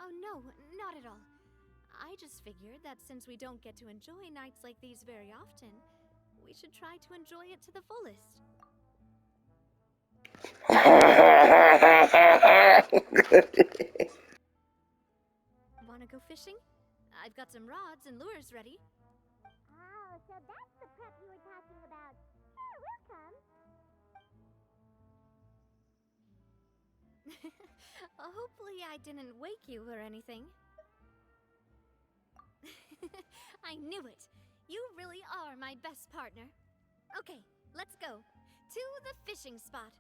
Oh no, not at all. I just figured that since we don't get to enjoy nights like these very often, we should try to enjoy it to the fullest. Wanna go fishing? I've got some rods and lures ready. Oh, so that's the prep you were talking about. Sure, we'll come. Hopefully I didn't wake you or anything. I knew it! You really are my best partner. Okay, let's go. To the fishing spot.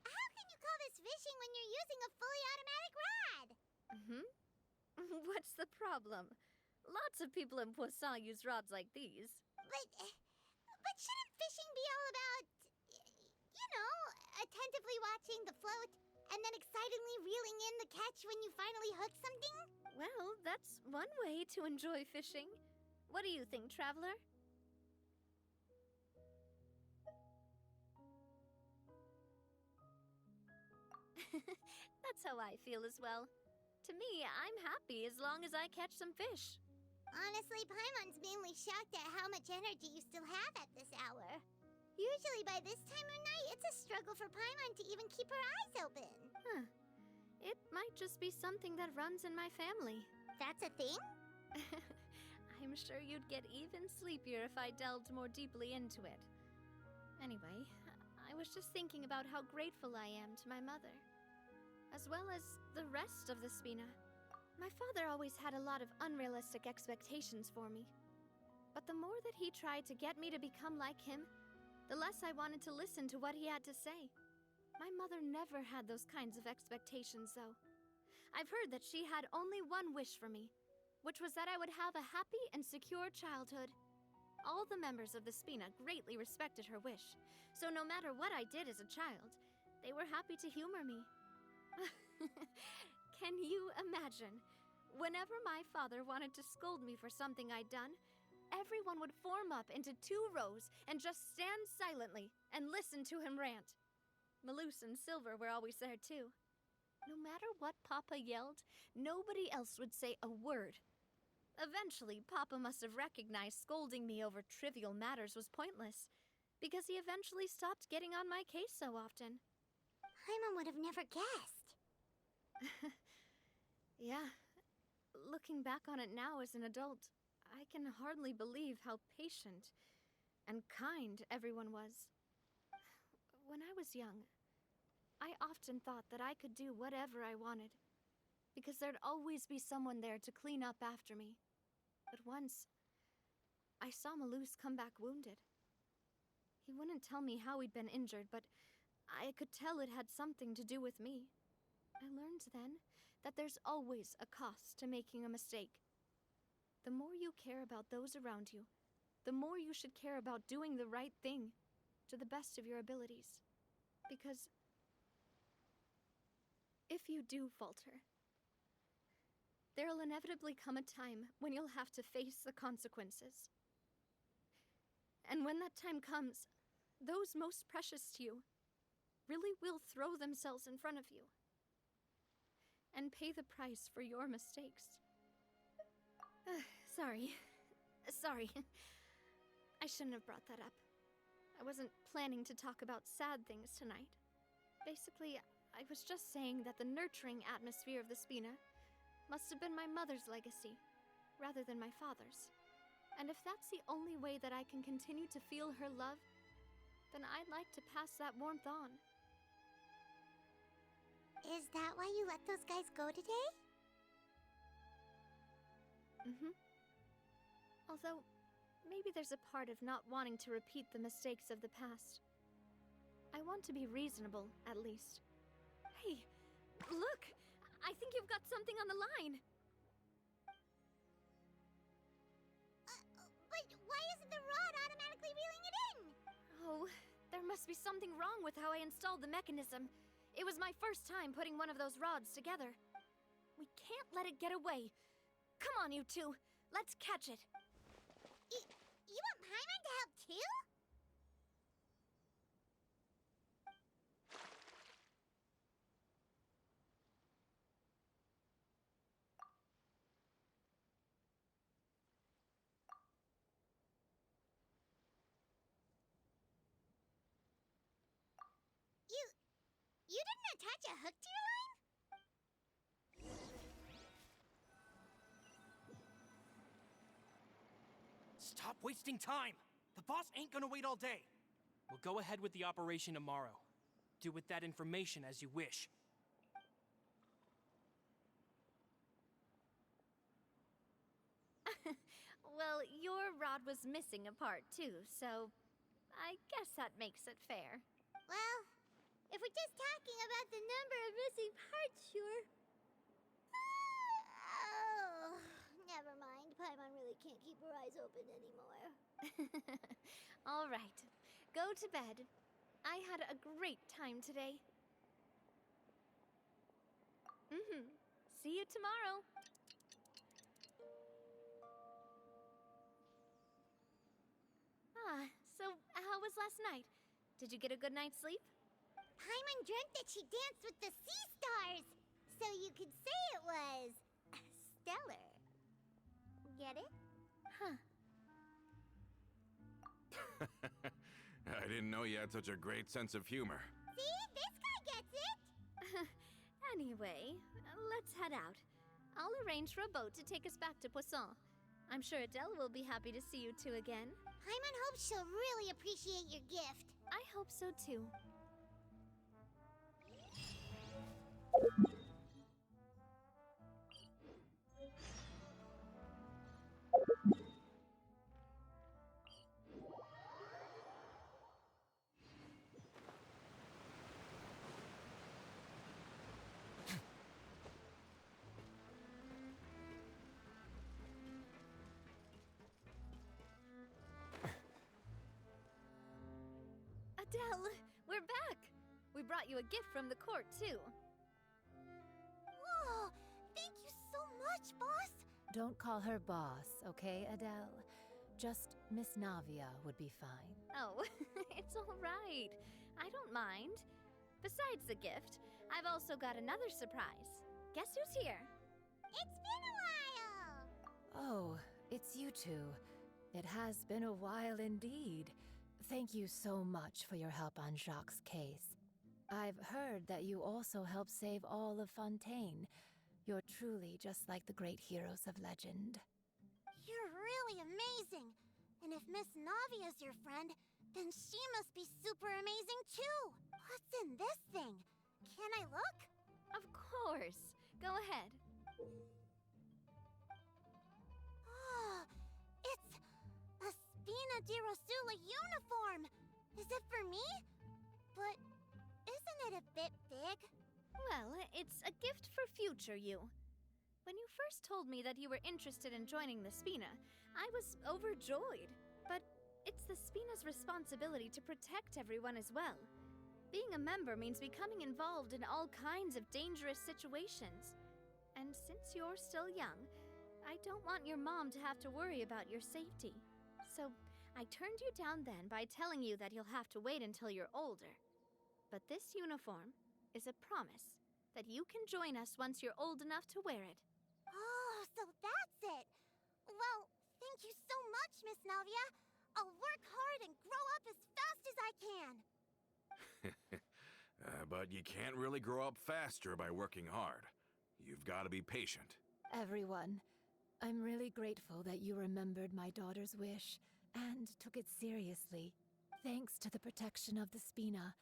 How can you call this fishing when you're using a fully automatic rod? Mm-hmm. What's the problem? Lots of people in Poisson use rods like these. But shouldn't fishing be all about, you know, attentively watching the float and then excitedly reeling in the catch when you finally hook something? Well, that's one way to enjoy fishing. What do you think, traveler? That's how I feel as well. To me, I'm happy as long as I catch some fish. Honestly, Paimon's mainly shocked at how much energy you still have at this hour. Usually by this time of night, it's a struggle for Paimon to even keep her eyes open. Huh. It might just be something that runs in my family. That's a thing? I'm sure you'd get even sleepier if I delved more deeply into it. Anyway, I was just thinking about how grateful I am to my mother, as well as the rest of the Spina. My father always had a lot of unrealistic expectations for me. But the more that he tried to get me to become like him, the less I wanted to listen to what he had to say. My mother never had those kinds of expectations, though. I've heard that she had only one wish for me, which was that I would have a happy and secure childhood. All the members of the Spina greatly respected her wish, so no matter what I did as a child, they were happy to humor me. Can you imagine? Whenever my father wanted to scold me for something I'd done, everyone would form up into 2 rows and just stand silently and listen to him rant. Malouse and Silver were always there too. No matter what Papa yelled, nobody else would say a word. Eventually, Papa must have recognized scolding me over trivial matters was pointless, because he eventually stopped getting on my case so often. Paimon would have never guessed. Yeah. Looking back on it now as an adult, I can hardly believe how patient and kind everyone was. When I was young, I often thought that I could do whatever I wanted, because there'd always be someone there to clean up after me. But once, I saw Malouse come back wounded. He wouldn't tell me how he'd been injured, but I could tell it had something to do with me. I learned then that there's always a cost to making a mistake. The more you care about those around you, the more you should care about doing the right thing to the best of your abilities. Because if you do falter, there'll inevitably come a time when you'll have to face the consequences. And when that time comes, those most precious to you really will throw themselves in front of you and pay the price for your mistakes. Sorry. I shouldn't have brought that up. I wasn't planning to talk about sad things tonight. Basically, I was just saying that the nurturing atmosphere of the Spina must have been my mother's legacy, rather than my father's. And if that's the only way that I can continue to feel her love, then I'd like to pass that warmth on. Is that why you let those guys go today? Mm-hmm. Although, maybe there's a part of not wanting to repeat the mistakes of the past. I want to be reasonable, at least. Hey, look! I think you've got something on the line! But why isn't the rod automatically reeling it in? Oh, there must be something wrong with how I installed the mechanism. It was my first time putting one of those rods together. We can't let it get away. Come on, you two. Let's catch it. You want Paimon to help too? You didn't attach a hook to your line? Stop wasting time! The boss ain't gonna wait all day. We'll go ahead with the operation tomorrow. Do with that information as you wish. Well, your rod was missing a part too, so I guess that makes it fair. Well, if we're just talking about the number of missing parts, sure. Oh, never mind. Paimon really can't keep her eyes open anymore. All right, go to bed. I had a great time today. See you tomorrow. So how was last night? Did you get a good night's sleep? Paimon dreamt that she danced with the sea stars, so you could say it was stellar. Get it? Huh. I didn't know you had such a great sense of humor. See? This guy gets it! Anyway, let's head out. I'll arrange for a boat to take us back to Poisson. I'm sure Adele will be happy to see you two again. Paimon hopes she'll really appreciate your gift. I hope so too. Adele, we're back! We brought you a gift from the court, too. Whoa! Thank you so much, boss! Don't call her boss, okay, Adele? Just Miss Navia would be fine. Oh, it's all right. I don't mind. Besides the gift, I've also got another surprise. Guess who's here? It's been a while! Oh, it's you two. It has been a while indeed. Thank you so much for your help on Jacques' case. I've heard that you also helped save all of Fontaine. You're truly just like the great heroes of legend. You're really amazing! And if Miss Navia's your friend, then she must be super amazing too! What's in this thing? Can I look? Of course. Go ahead. Oh, it's a Spina di Rosula uniform! Is it for me? But isn't it a bit big? Well, it's a gift for future you. When you first told me that you were interested in joining the Spina, I was overjoyed. But it's the Spina's responsibility to protect everyone as well. Being a member means becoming involved in all kinds of dangerous situations. And since you're still young, I don't want your mom to have to worry about your safety. So I turned you down then by telling you that you'll have to wait until you're older. But this uniform is a promise that you can join us once you're old enough to wear it. Oh, so that's it! Well, thank you so much, Miss Navia. I'll work hard and grow up as fast as I can. But you can't really grow up faster by working hard. You've got to be patient. Everyone, I'm really grateful that you remembered my daughter's wish and took it seriously. Thanks to the protection of the Spina,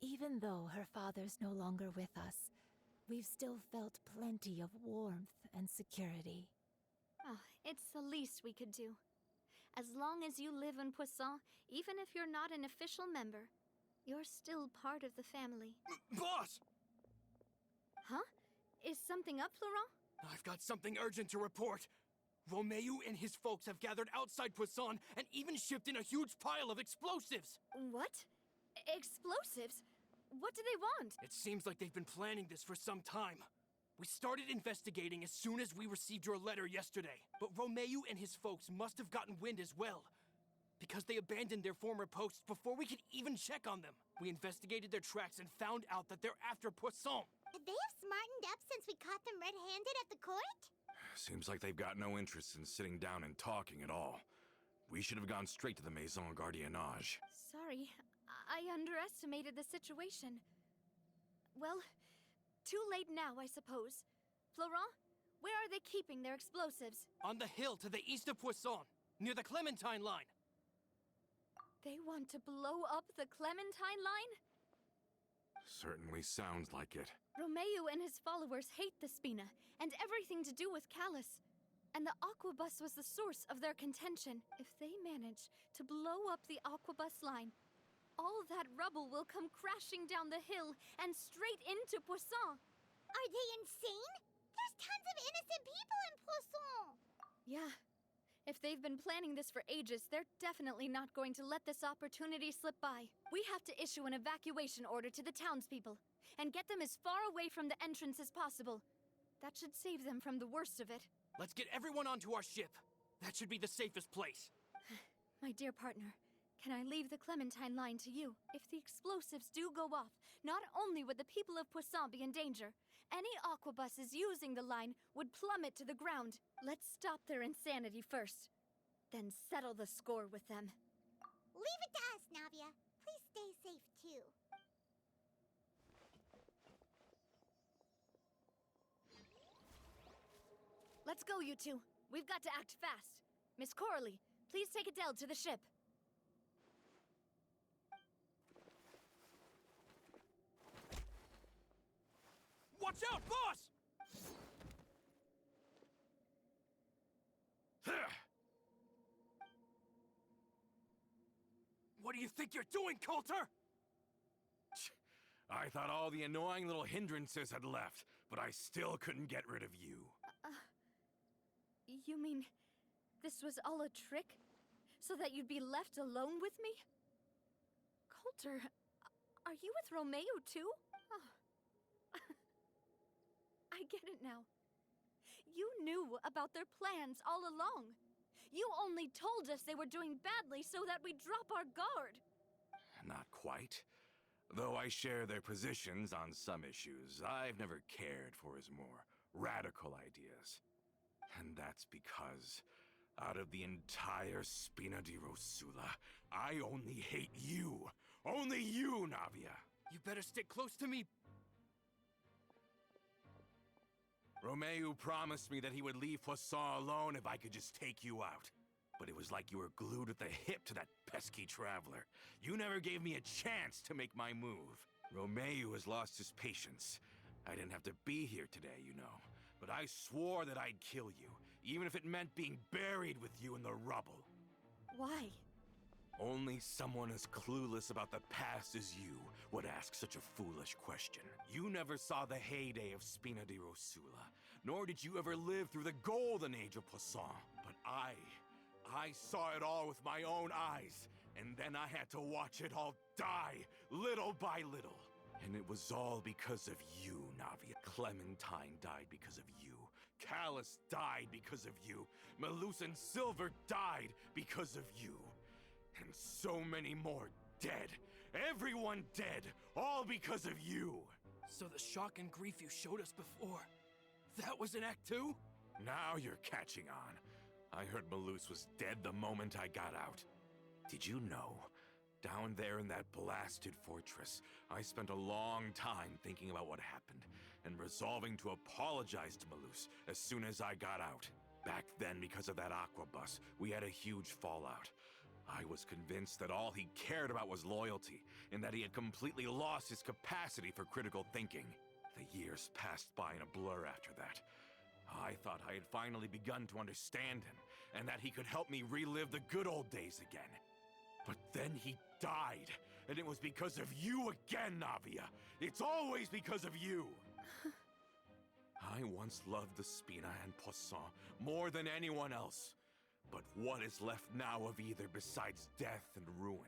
even though her father's no longer with us, we've still felt plenty of warmth and security. Oh, it's the least we could do. As long as you live in Poisson, even if you're not an official member, you're still part of the family. Boss! Huh? Is something up, Florent? I've got something urgent to report. Romeu and his folks have gathered outside Poisson and even shipped in a huge pile of explosives. What? Explosives? What do they want? It seems like they've been planning this for some time. We started investigating as soon as we received your letter yesterday. But Romeu and his folks must have gotten wind as well, because they abandoned their former posts before we could even check on them. We investigated their tracks and found out that they're after Poisson. Could they have smartened up since we caught them red-handed at the court? Seems like they've got no interest in sitting down and talking at all. We should have gone straight to the Maison Gardiennage. Sorry, I underestimated the situation. Well, too late now, I suppose. Florent, where are they keeping their explosives? On the hill to the east of Poisson, near the Clementine line. They want to blow up the Clementine line? Certainly sounds like it. Romeu and his followers hate the Spina, and everything to do with Callus. And the Aquabus was the source of their contention. If they manage to blow up the Aquabus line, all that rubble will come crashing down the hill and straight into Poisson. Are they insane? There's tons of innocent people in Poisson! Yeah. If they've been planning this for ages, they're definitely not going to let this opportunity slip by. We have to issue an evacuation order to the townspeople and get them as far away from the entrance as possible. That should save them from the worst of it. Let's get everyone onto our ship. That should be the safest place. My dear partner, can I leave the Clementine line to you? If the explosives do go off, not only would the people of Poisson be in danger, any aquabuses using the line would plummet to the ground. Let's stop their insanity first, then settle the score with them. Leave it to us, Navia. Please stay safe, too. Let's go, you two. We've got to act fast. Miss Coralie, please take Adele to the ship. Watch out, boss! What do you think you're doing, Coulter? I thought all the annoying little hindrances had left, but I still couldn't get rid of you. You mean this was all a trick? So that you'd be left alone with me? Coulter, are you with Romeu too? Oh. I get it now. You knew about their plans all along. You only told us they were doing badly so that we'd drop our guard. Not quite. Though I share their positions on some issues, I've never cared for his more radical ideas. And that's because, out of the entire Spina di Rosula, I only hate you. Only you, Navia. You better stick close to me. Romeu promised me that he would leave Poisson alone if I could just take you out. But it was like you were glued at the hip to that pesky traveler. You never gave me a chance to make my move. Romeu has lost his patience. I didn't have to be here today, you know. But I swore that I'd kill you, even if it meant being buried with you in the rubble. Why? Only someone as clueless about the past as you would ask such a foolish question. You never saw the heyday of Spina di Rosula, nor did you ever live through the golden age of Poisson. But I saw it all with my own eyes, and then I had to watch it all die, little by little. And it was all because of you, Navia. Clementine died because of you. Callus died because of you. Malus and Silver died because of you. And so many more dead. Everyone dead, all because of you. So the shock and grief you showed us before, that was in Act 2? Now you're catching on. I heard Malus was dead the moment I got out. Did you know? Down there in that blasted fortress, I spent a long time thinking about what happened and resolving to apologize to Malus as soon as I got out. Back then, because of that aquabus, we had a huge fallout. I was convinced that all he cared about was loyalty, and that he had completely lost his capacity for critical thinking. The years passed by in a blur after that. I thought I had finally begun to understand him, and that he could help me relive the good old days again. But then he died, and it was because of you again, Navia. It's always because of you. I once loved the Spina and Poisson more than anyone else. But what is left now of either besides death and ruin?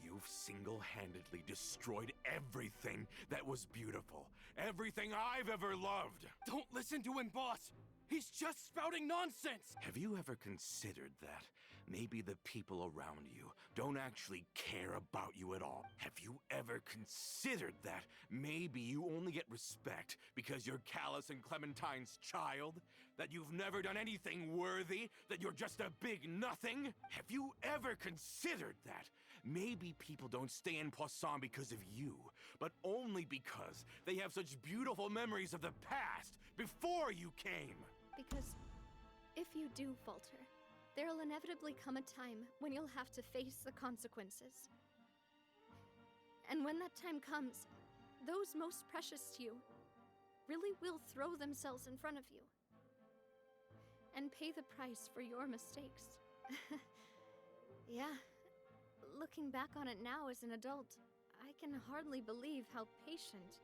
You've single-handedly destroyed everything that was beautiful. Everything I've ever loved. Don't listen to him, boss! He's just spouting nonsense! Have you ever considered that maybe the people around you don't actually care about you at all? Have you ever considered that maybe you only get respect because you're Callus and Clementine's child? That you've never done anything worthy? That you're just a big nothing? Have you ever considered that maybe people don't stay in Poisson because of you, but only because they have such beautiful memories of the past before you came? Because if you do falter, there'll inevitably come a time when you'll have to face the consequences. And when that time comes, those most precious to you really will throw themselves in front of you and pay the price for your mistakes. Yeah, looking back on it now as an adult, I can hardly believe how patient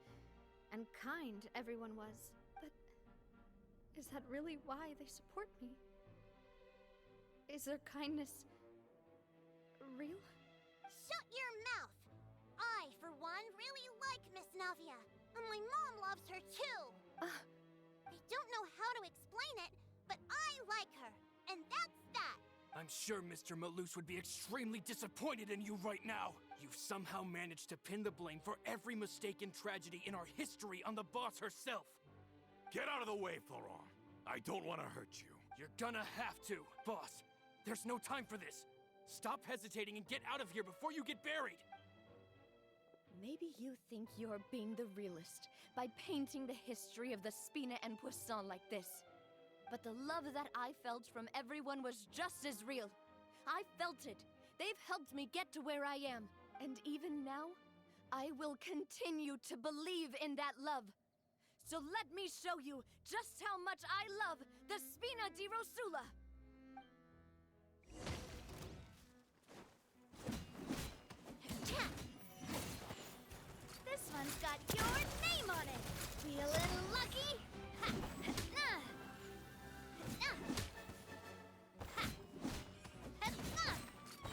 and kind everyone was. But is that really why they support me? Is their kindness real? Shut your mouth! I, for one, really like Miss Navia, and my mom loves her too. I don't know how to explain it, but I like her, and that's that. I'm sure Mr. Malus would be extremely disappointed in you right now. You've somehow managed to pin the blame for every mistake and tragedy in our history on the boss herself. Get out of the way, Florent. I don't want to hurt you. You're gonna have to, boss. There's no time for this. Stop hesitating and get out of here before you get buried. Maybe you think you're being the realist by painting the history of the Spina and Poisson like this. But the love that I felt from everyone was just as real. I felt it. They've helped me get to where I am. And even now, I will continue to believe in that love. So let me show you just how much I love the Spina di Rosula. This one's got your name on it. Feeling lucky? Ha! Nah! Nah! Ha! Nah!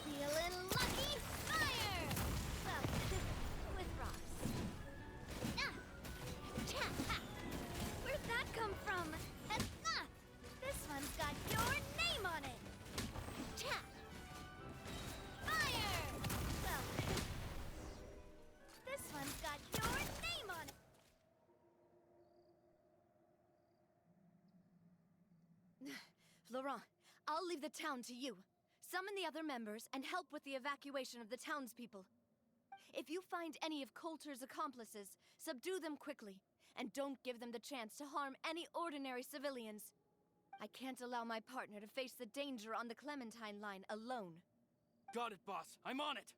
Feeling lucky? Fire! Well, with rocks. Nah! Cha! Ha! Where'd that come from? Nah! This one's got your name on it. Cha! Fire! Well, this one's got your name on it. Laurent, I'll leave the town to you. Summon the other members and help with the evacuation of the townspeople. If you find any of Coulter's accomplices, subdue them quickly, and don't give them the chance to harm any ordinary civilians. I can't allow my partner to face the danger on the Clementine line alone. Got it, boss. I'm on it.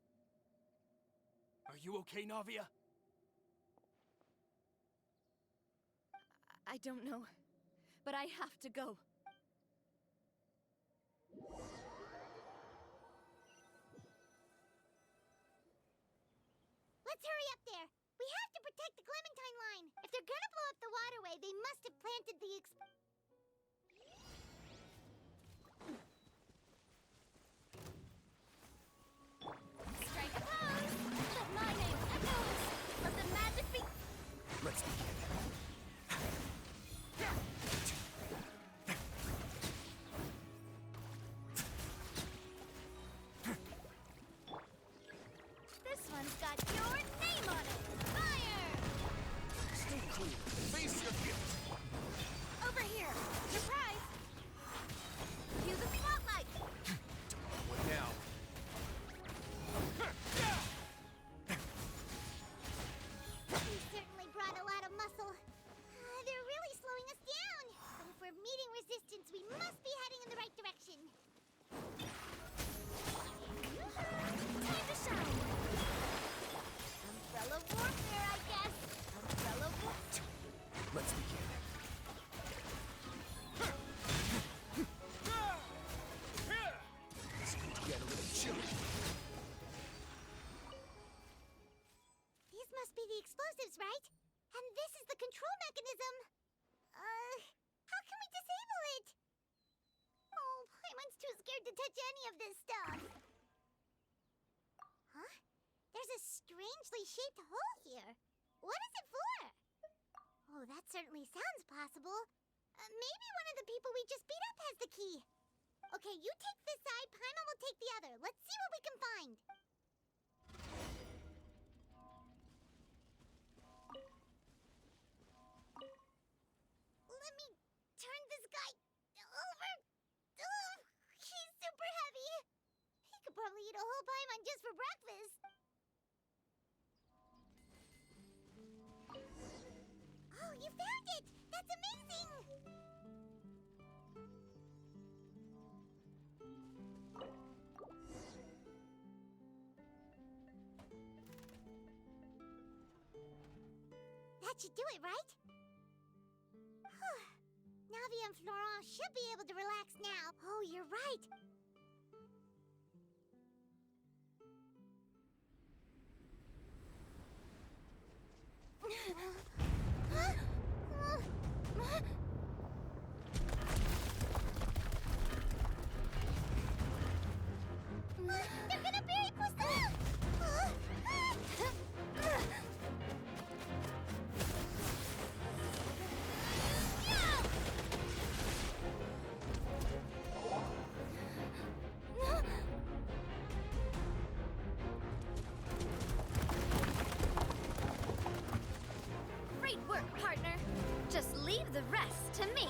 Are you okay, Navia? I don't know, but I have to go. Let's hurry up there. We have to protect the Clementine line. If they're gonna blow up the waterway, they must have planted the Strike a pose! Let my name echoes! Let the magic be... Let's begin. This one's got your name on it! Fire! Stay clear. Face your gift. Over here! Surprise! Cue the spotlight! What now? You certainly brought a lot of muscle. They're really slowing us down. But if we're meeting resistance, we must be heading in the right direction. Time to shine! Umbrella warfare, I guess. Umbrella warfare. Let's begin. of this stuff. Huh? There's a strangely shaped hole here. What is it for? Oh, that certainly sounds possible. Maybe one of the people we just beat up has the key. Okay, you take this side, Paimon will take the other. Let's see what we can find. Let me turn this guy over. Oh, he's super heavy. He could probably eat a whole Paimon just for breakfast. Oh, you found it! That's amazing! That should do it, right? Navia and Florent should be able to relax now. Oh, you're right. They're gonna bury Poisson! Great work, partner. Just leave the rest to me.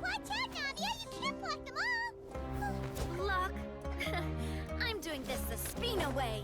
Watch out, Navia! You can't block them all! Block. I'm doing this the Spina way.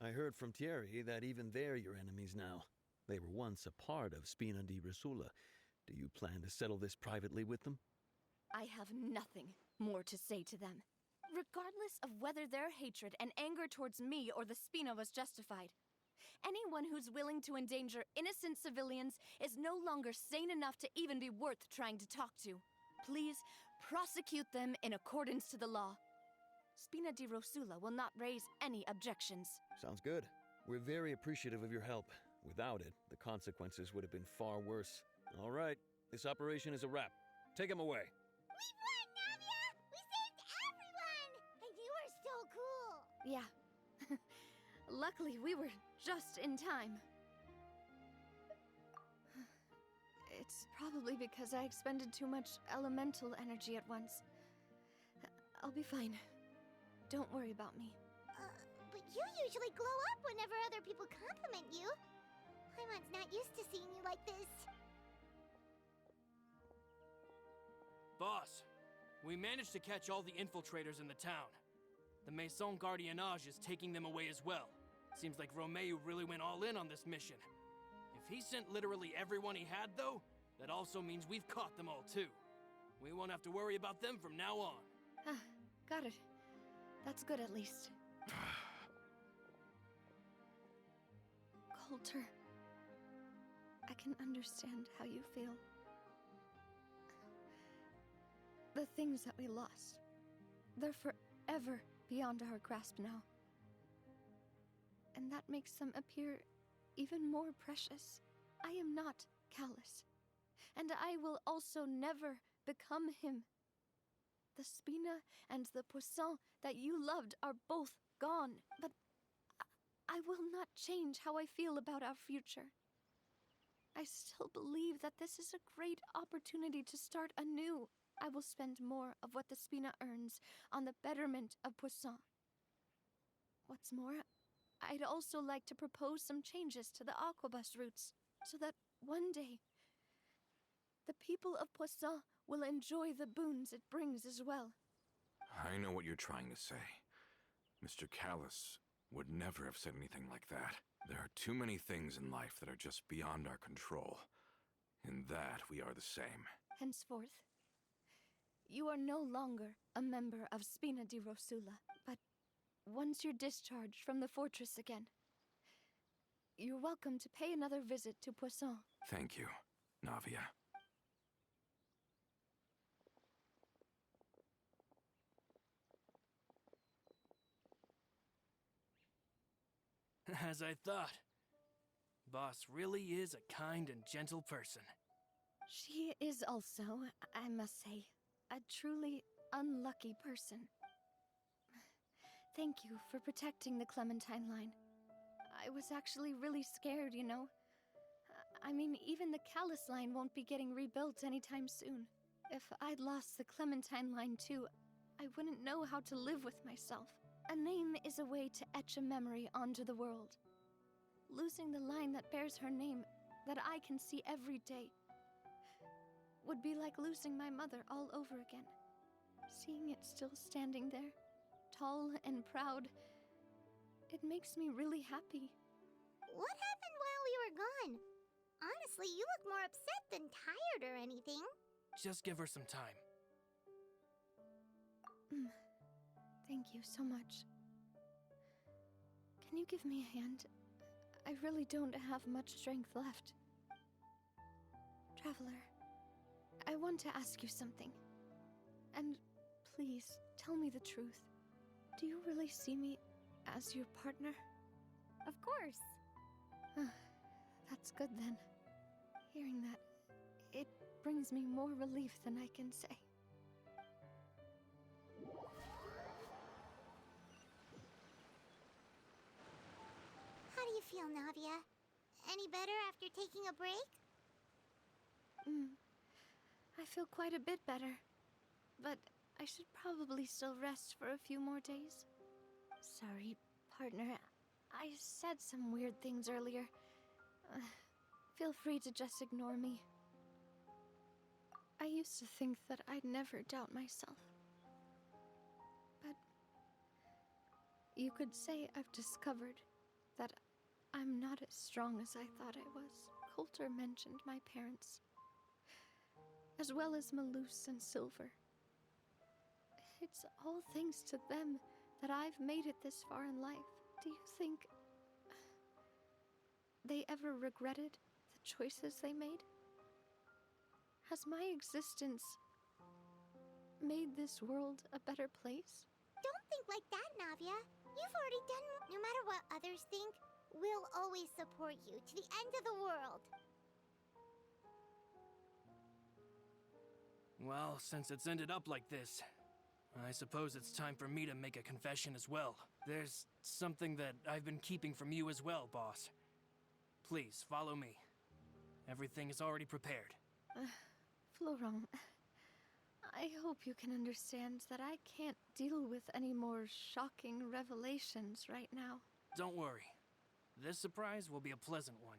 I heard from Thierry that even they're your enemies now. They were once a part of Spina di Rosula. Do you plan to settle this privately with them? I have nothing more to say to them. Regardless of whether their hatred and anger towards me or the Spina was justified, anyone who's willing to endanger innocent civilians is no longer sane enough to even be worth trying to talk to. Please prosecute them in accordance to the law. Spina di Rosula will not raise any objections. Sounds good. We're very appreciative of your help. Without it, the consequences would have been far worse. All right, this operation is a wrap. Take him away. We won, Navia! We saved everyone! And you were so cool! Yeah. Luckily, we were just in time. It's probably because I expended too much elemental energy at once. I'll be fine. Don't worry about me. But you usually glow up whenever other people compliment you. Paimon's not used to seeing you like this. Boss, we managed to catch all the infiltrators in the town. The Maison Gardiennage is taking them away as well. Seems like Romeu really went all in on this mission. If he sent literally everyone he had, though, that also means we've caught them all too. We won't have to worry about them from now on. Got it. That's good, at least. Coulter, I can understand how you feel. The things that we lost, they're forever beyond our grasp now. And that makes them appear even more precious. I am not callous, and I will also never become him. The Spina and the Poisson that you loved are both gone, but I will not change how I feel about our future. I still believe that this is a great opportunity to start anew. I will spend more of what the Spina earns on the betterment of Poisson. What's more, I'd also like to propose some changes to the aquabus routes, so that one day, the people of Poisson will enjoy the boons it brings as well. I know what you're trying to say. Mr. Callus would never have said anything like that. There are too many things in life that are just beyond our control. In that, we are the same. Henceforth, you are no longer a member of Spina di Rosula, but once you're discharged from the fortress again, you're welcome to pay another visit to Poisson. Thank you, Navia. As I thought. Boss really is a kind and gentle person. She is also, I must say, a truly unlucky person. Thank you for protecting the Clementine line. I was actually really scared, you know. I mean, even the Callus line won't be getting rebuilt anytime soon. If I'd lost the Clementine line too, I wouldn't know how to live with myself. A name is a way to etch a memory onto the world. Losing the line that bears her name, that I can see every day, would be like losing my mother all over again. Seeing it still standing there, tall and proud, it makes me really happy. What happened while we were gone? Honestly, you look more upset than tired or anything. Just give her some time. Thank you so much. Can you give me a hand? I really don't have much strength left. Traveler, I want to ask you something. And please, tell me the truth. Do you really see me as your partner? Of course. That's good then. Hearing that, it brings me more relief than I can say. How do you feel, Navia? Any better after taking a break? I feel quite a bit better. But I should probably still rest for a few more days. Sorry, partner. I said some weird things earlier. Feel free to just ignore me. I used to think that I'd never doubt myself. But you could say I've discovered that I'm not as strong as I thought I was. Coulter mentioned my parents, as well as Malus and Silver. It's all thanks to them that I've made it this far in life. Do you think they ever regretted the choices they made? Has my existence made this world a better place? Don't think like that, Navia. You've already done. No matter what others think, we'll always support you to the end of the world. Well, since it's ended up like this, I suppose it's time for me to make a confession as well. There's something that I've been keeping from you as well, boss. Please, follow me. Everything is already prepared. Florent, I hope you can understand that I can't deal with any more shocking revelations right now. Don't worry. This surprise will be a pleasant one.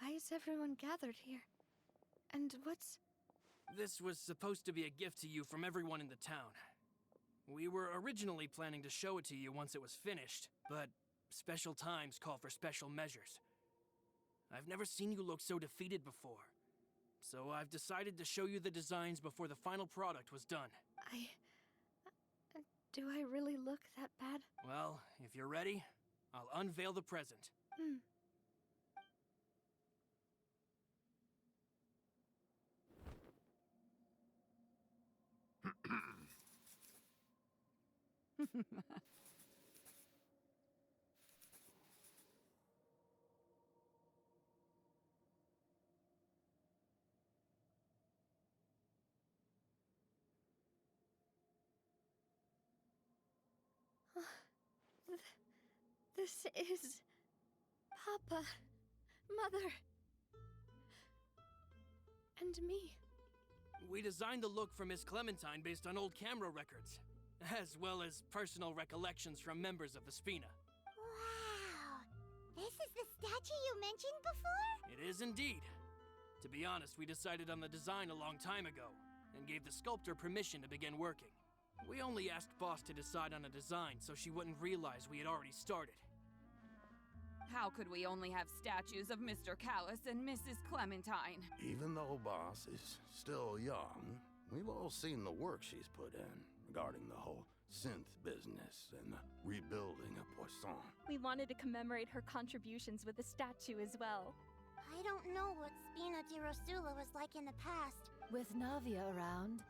Why is everyone gathered here? And what's This was supposed to be a gift to you from everyone in the town. We were originally planning to show it to you once it was finished, but special times call for special measures. I've never seen you look so defeated before, so I've decided to show you the designs before the final product was done. Do I really look that bad? Well, if you're ready, I'll unveil the present. This is... Papa, Mother, and me. We designed the look for Miss Clementine based on old camera records, as well as personal recollections from members of the Spina. Wow! This is the statue you mentioned before? It is indeed. To be honest, we decided on the design a long time ago, and gave the sculptor permission to begin working. We only asked Boss to decide on a design so she wouldn't realize we had already started. How could we only have statues of Mr. Callus and Mrs. Clementine? Even though Boss is still young, we've all seen the work she's put in regarding the whole synth business and the rebuilding of Poisson. We wanted to commemorate her contributions with a statue as well. I don't know what Spina di Rosula was like in the past. With Navia around,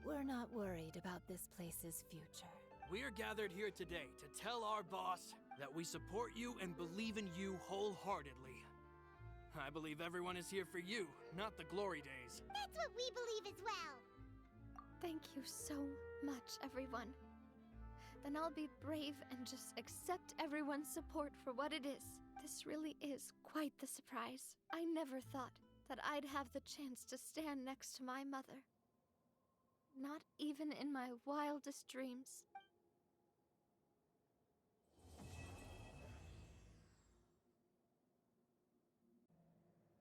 we're not worried about this place's future. We are gathered here today to tell our boss that we support you and believe in you wholeheartedly. I believe everyone is here for you, not the glory days. That's what we believe as well. Thank you so much, everyone. Then I'll be brave and just accept everyone's support for what it is. This really is quite the surprise. I never thought that I'd have the chance to stand next to my mother. Not even in my wildest dreams.